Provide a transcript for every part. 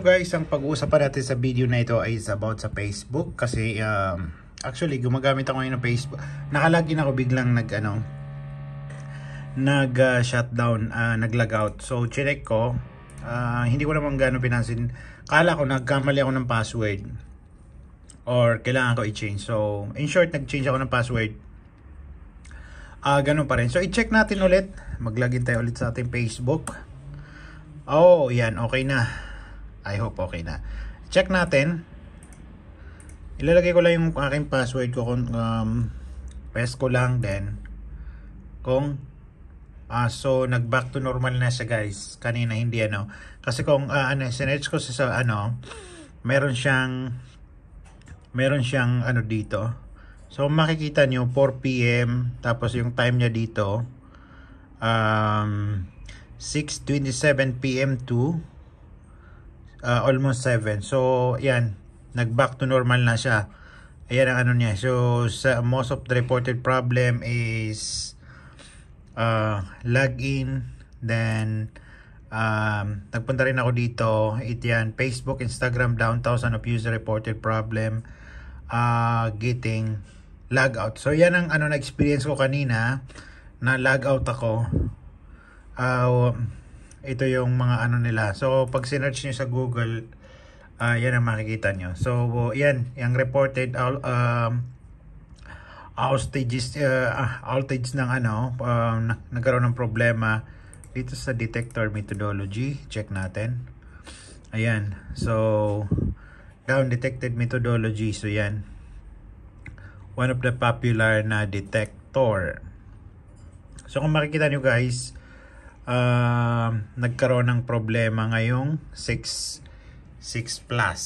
guys, ang pag-uusapan natin sa video na ito ay about sa Facebook kasi actually gumagamit ako ngayon ng Facebook. Nakalagin ako biglang nag-shutdown, nag-log out. So check ko, hindi ko naman gano'ng pinansin. Kala ko nagkamali ako ng password or kailangan ko i-change. So in short, nag-change ako ng password. Ganun pa rin. So i-check natin ulit. Mag-login tayo ulit sa ating Facebook. Oh, yan, okay na. I hope okay na. Check natin. Ilalagay ko lang yung aking password ko kung paste ko lang then so nag back to normal na siya guys. Kanina hindi kasi kung sinearch ko sa meron siyang dito. So makikita nyo 4 PM tapos yung time niya dito 6:27 PM to almost 7. So yan, nag back to normal na siya. Ayan ang niya. So most of the reported problem is login, then nagpunta rin ako dito. Yan, Facebook, Instagram down, 1,000 of user reported problem, getting log out. So yan ang na experience ko kanina na log out ako. Ito yung mga nila. So pag sinearch nyo sa Google, yan ang makikita nyo. So yan, yung reported outage ng nagkaroon ng problema dito sa detector methodology. Check natin. Ayan, so down detected methodology. So yan, one of the popular na detector. So kung makikita nyo guys, nagkaroon ng problema ngayong 6 plus.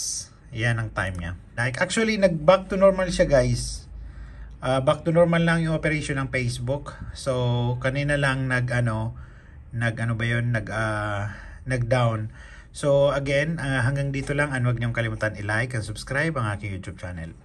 Yan ang time niya. Like actually nag back to normal siya guys. Back to normal lang yung operation ng Facebook. So kanina lang nag down. So again, hanggang dito lang. Huwag niyong kalimutan i-like and subscribe ang aking YouTube channel.